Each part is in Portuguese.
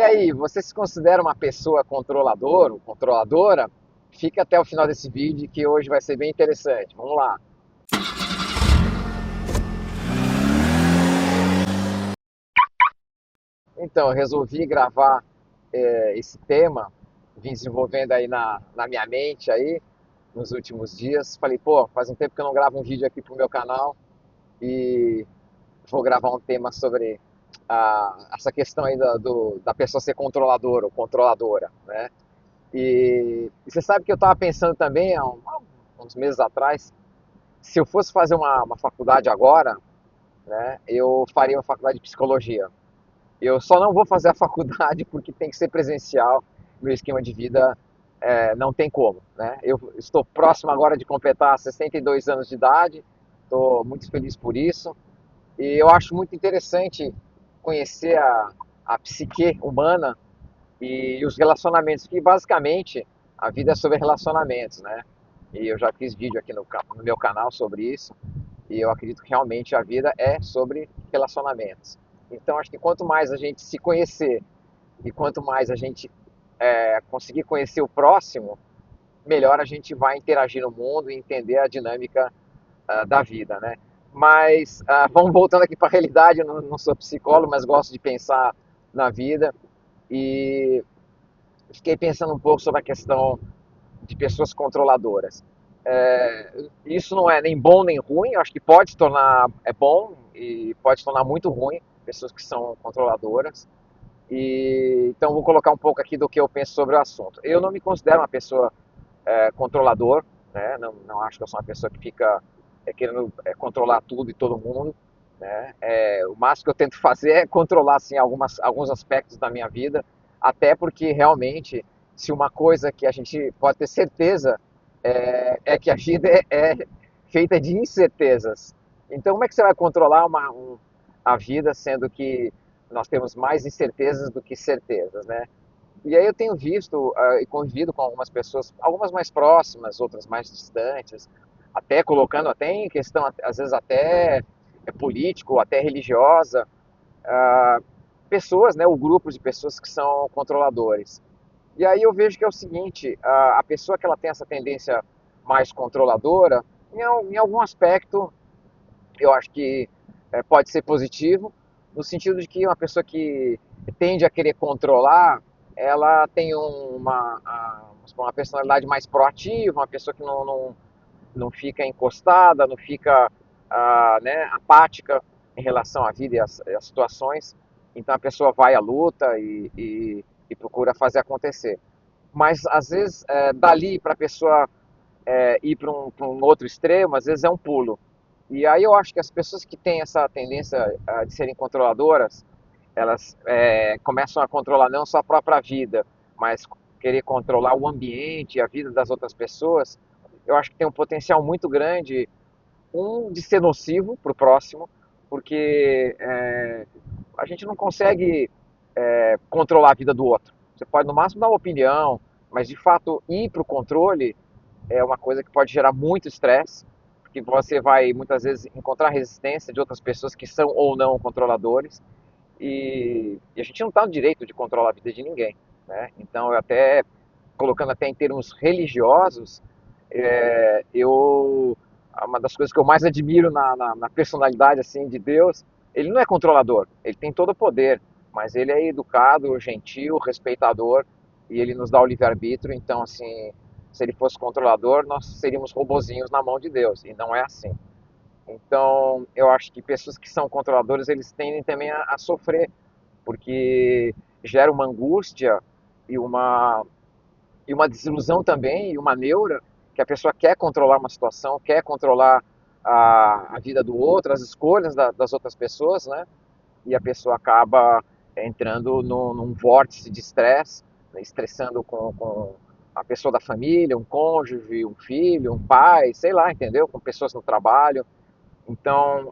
aí, você se considera uma pessoa controlador ou controladora? Fica até o final desse vídeo que hoje vai ser bem interessante. Vamos lá. Então, eu resolvi gravar esse tema, vim desenvolvendo aí na minha mente aí nos últimos dias. Falei, pô, faz um tempo que eu não gravo um vídeo aqui pro meu canal e vou gravar um tema sobre essa questão aí da pessoa ser controlador ou controladora, né? E você sabe que eu estava pensando também há uns meses atrás, se eu fosse fazer uma faculdade agora, né, eu faria uma faculdade de psicologia. Eu só não vou fazer a faculdade porque tem que ser presencial. Meu esquema de vida não tem como, né? Eu estou próximo agora de completar 62 anos de idade, estou muito feliz por isso. E eu acho muito interessante conhecer a psique humana e os relacionamentos, que basicamente a vida é sobre relacionamentos, né? E eu já fiz vídeo aqui no meu canal sobre isso, e eu acredito que realmente a vida é sobre relacionamentos. Então acho que quanto mais a gente se conhecer e quanto mais a gente conseguir conhecer o próximo, melhor a gente vai interagir no mundo e entender a dinâmica da vida, né? Mas vamos voltando aqui para a realidade, eu não sou psicólogo, mas gosto de pensar na vida e fiquei pensando um pouco sobre a questão de pessoas controladoras. Isso não é nem bom nem ruim, eu acho que pode se tornar bom e pode se tornar muito ruim, pessoas que são controladoras. E então vou colocar um pouco aqui do que eu penso sobre o assunto. Eu não me considero uma pessoa controlador, né? Não acho que eu sou uma pessoa que fica querendo controlar tudo e todo mundo. Né? O máximo que eu tento fazer é controlar assim, alguns aspectos da minha vida, até porque realmente, se uma coisa que a gente pode ter certeza é que a vida é feita de incertezas. Então, como é que você vai controlar a vida, sendo que nós temos mais incertezas do que certezas, né? E aí eu tenho visto e convivido com algumas pessoas, algumas mais próximas, outras mais distantes, até colocando até em questão, às vezes até político, até religiosa, ah, pessoas, né, ou grupos de pessoas que são controladores. E aí eu vejo que é o seguinte, a pessoa que ela tem essa tendência mais controladora, em algum aspecto, eu acho que pode ser positivo, no sentido de que uma pessoa que tende a querer controlar, ela tem uma personalidade mais proativa, uma pessoa que não fica encostada, não fica né, apática em relação à vida e às situações. Então a pessoa vai à luta e procura fazer acontecer. Mas às vezes dali para a pessoa ir para um outro extremo, às vezes é um pulo. E aí eu acho que as pessoas que têm essa tendência de serem controladoras, elas começam a controlar não só a própria vida, mas querer controlar o ambiente e a vida das outras pessoas. Eu acho que tem um potencial muito grande, de ser nocivo para o próximo, porque a gente não consegue controlar a vida do outro. Você pode no máximo dar uma opinião, mas de fato ir para o controle é uma coisa que pode gerar muito estresse, porque você vai muitas vezes encontrar resistência de outras pessoas que são ou não controladores, e a gente não está no direito de controlar a vida de ninguém, né? Então, eu até, colocando até em termos religiosos, uma das coisas que eu mais admiro na personalidade assim de Deus, ele não é controlador, ele tem todo o poder, mas ele é educado, gentil, respeitador, e ele nos dá o livre-arbítrio. Então, assim, se ele fosse controlador, nós seríamos robozinhos na mão de Deus, e não é assim. Então, eu acho que pessoas que são controladores, eles tendem também a sofrer, porque gera uma angústia e uma desilusão também, e uma neura, que a pessoa quer controlar uma situação, quer controlar a vida do outro, as escolhas das outras pessoas, né? E a pessoa acaba entrando num vórtice de estresse, né? Estressando com a pessoa da família, um cônjuge, um filho, um pai, sei lá, entendeu? Com pessoas no trabalho. Então,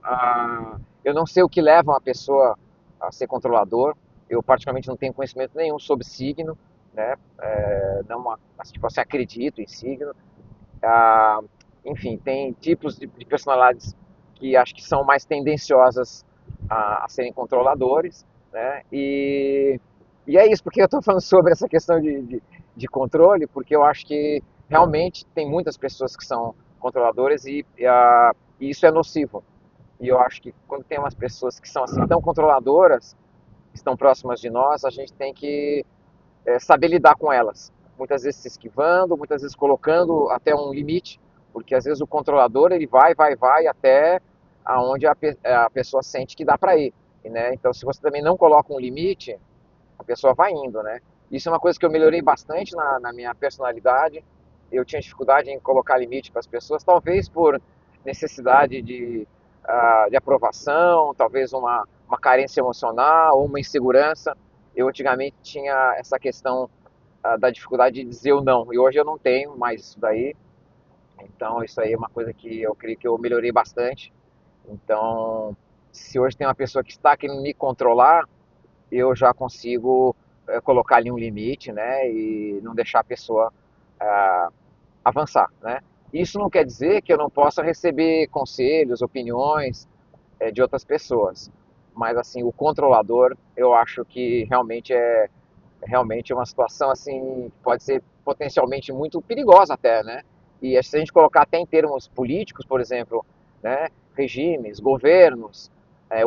eu não sei o que leva uma pessoa a ser controlador. Eu, particularmente, não tenho conhecimento nenhum sobre signo, né? Não, tipo assim, acredito em signo. Ah, Enfim, tem tipos de personalidades que acho que são mais tendenciosas a serem controladores, né? E é isso, porque eu estou falando sobre essa questão de controle, porque eu acho que realmente tem muitas pessoas que são controladoras e isso é nocivo. E eu acho que quando tem umas pessoas que são assim tão controladoras, que estão próximas de nós, a gente tem que saber lidar com elas. Muitas vezes se esquivando, muitas vezes colocando até um limite, porque às vezes o controlador ele vai até aonde a pessoa sente que dá para ir, né? Então se você também não coloca um limite, a pessoa vai indo, né? Isso é uma coisa que eu melhorei bastante na minha personalidade. Eu tinha dificuldade em colocar limite para as pessoas, talvez por necessidade de aprovação, talvez uma carência emocional ou uma insegurança. Eu antigamente tinha essa questão da dificuldade de dizer o não, e hoje eu não tenho mais isso daí. Então, isso aí é uma coisa que eu creio que eu melhorei bastante. Então, se hoje tem uma pessoa que está querendo me controlar, eu já consigo colocar ali um limite, né, e não deixar a pessoa ah, avançar, né. Isso não quer dizer que eu não possa receber conselhos, opiniões de outras pessoas, mas assim o controlador, eu acho que realmente uma situação assim que pode ser potencialmente muito perigosa até, né. E se a gente colocar até em termos políticos, por exemplo, né, regimes, governos,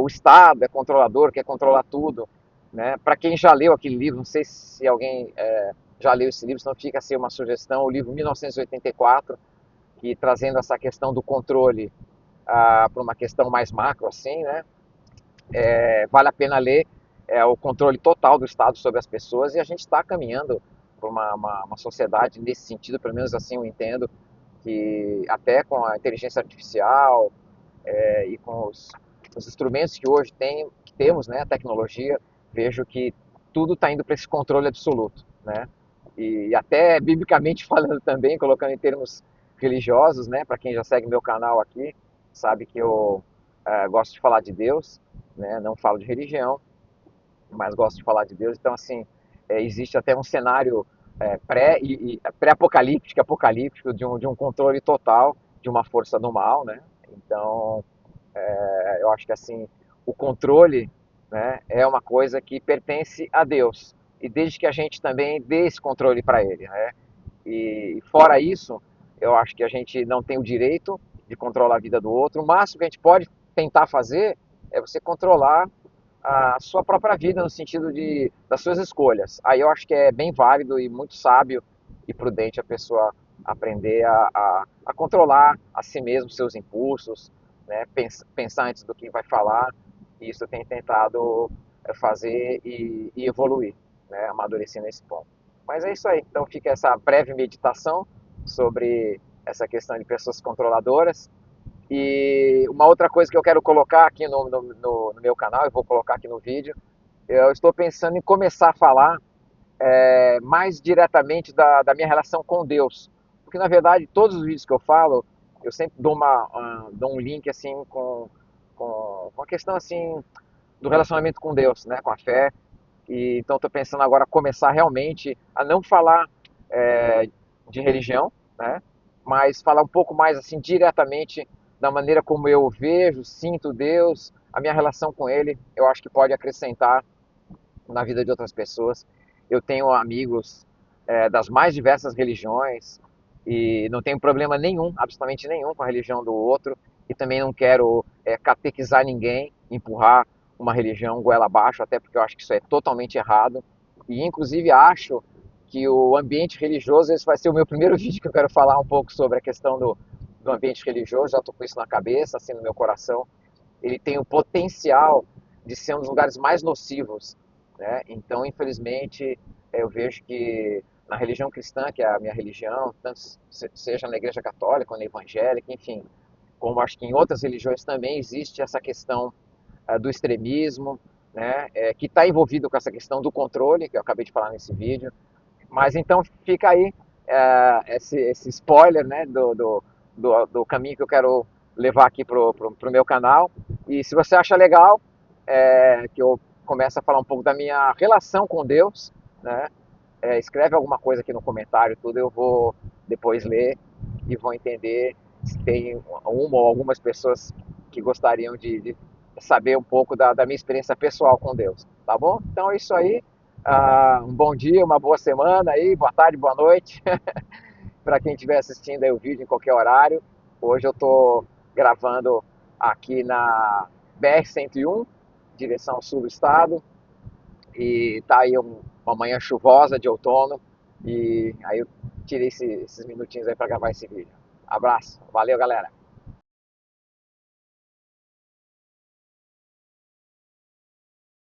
o Estado é controlador, quer controlar tudo, né? Para quem já leu aquele livro, não sei se alguém já leu esse livro, senão fica assim uma sugestão, o livro 1984, que trazendo essa questão do controle para uma questão mais macro, assim, né? Vale a pena ler o controle total do Estado sobre as pessoas e a gente está caminhando para uma sociedade nesse sentido, pelo menos assim eu entendo, que até com a inteligência artificial e com os instrumentos que hoje que temos, né, a tecnologia, vejo que tudo está indo para esse controle absoluto, né? E até biblicamente falando também, colocando em termos religiosos, né, para quem já segue meu canal aqui, sabe que eu gosto de falar de Deus, né, não falo de religião, mas gosto de falar de Deus. Então, assim, existe até um cenário pré-apocalíptico, apocalíptico, de um controle total de uma força do mal, né? Então, eu acho que assim, o controle, né, é uma coisa que pertence a Deus. E desde que a gente também dê esse controle para Ele, né? E fora isso, eu acho que a gente não tem o direito de controlar a vida do outro. O máximo que a gente pode tentar fazer é você controlar a sua própria vida no sentido das suas escolhas. Aí eu acho que é bem válido e muito sábio e prudente a pessoa aprender a controlar a si mesmo, seus impulsos, né? Pensar antes do que vai falar. E isso eu tenho tentado fazer e evoluir, né? Amadurecer nesse ponto. Mas é isso aí. Então fica essa breve meditação sobre essa questão de pessoas controladoras. E uma outra coisa que eu quero colocar aqui no meu canal, eu vou colocar aqui no vídeo, eu estou pensando em começar a falar mais diretamente da minha relação com Deus. Porque, na verdade, todos os vídeos que eu falo, eu sempre dou um link assim com a questão assim do relacionamento com Deus, né, com a fé. E, então, estou pensando agora começar realmente a não falar é, de religião, né, mas falar um pouco mais assim diretamente da maneira como eu vejo, sinto Deus, a minha relação com Ele. Eu acho que pode acrescentar na vida de outras pessoas. Eu tenho amigos das mais diversas religiões e não tenho problema nenhum, absolutamente nenhum, com a religião do outro. E também não quero catequizar ninguém, empurrar uma religião goela abaixo, até porque eu acho que isso é totalmente errado. E inclusive acho que o ambiente religioso, esse vai ser o meu primeiro vídeo que eu quero falar um pouco sobre a questão do ambiente religioso, já estou com isso na cabeça, assim no meu coração. Ele tem o potencial de ser um dos lugares mais nocivos, né? Então, infelizmente, eu vejo que na religião cristã, que é a minha religião, tanto seja na igreja católica ou na evangélica, enfim, como acho que em outras religiões também existe essa questão do extremismo, né? Que está envolvido com essa questão do controle, que eu acabei de falar nesse vídeo. Mas então fica aí esse spoiler, né, do caminho que eu quero levar aqui pro meu canal. E se você acha legal que eu comece a falar um pouco da minha relação com Deus, né, escreve alguma coisa aqui no comentário, tudo eu vou depois ler e vou entender se tem uma ou algumas pessoas que gostariam de saber um pouco da minha experiência pessoal com Deus, tá bom? Então é isso aí. Um bom dia, uma boa semana aí, boa tarde, boa noite. Para quem estiver assistindo aí o vídeo em qualquer horário. Hoje eu estou gravando aqui na BR-101, direção sul do estado. E tá aí uma manhã chuvosa de outono. E aí eu tirei esses minutinhos aí para gravar esse vídeo. Abraço, valeu galera!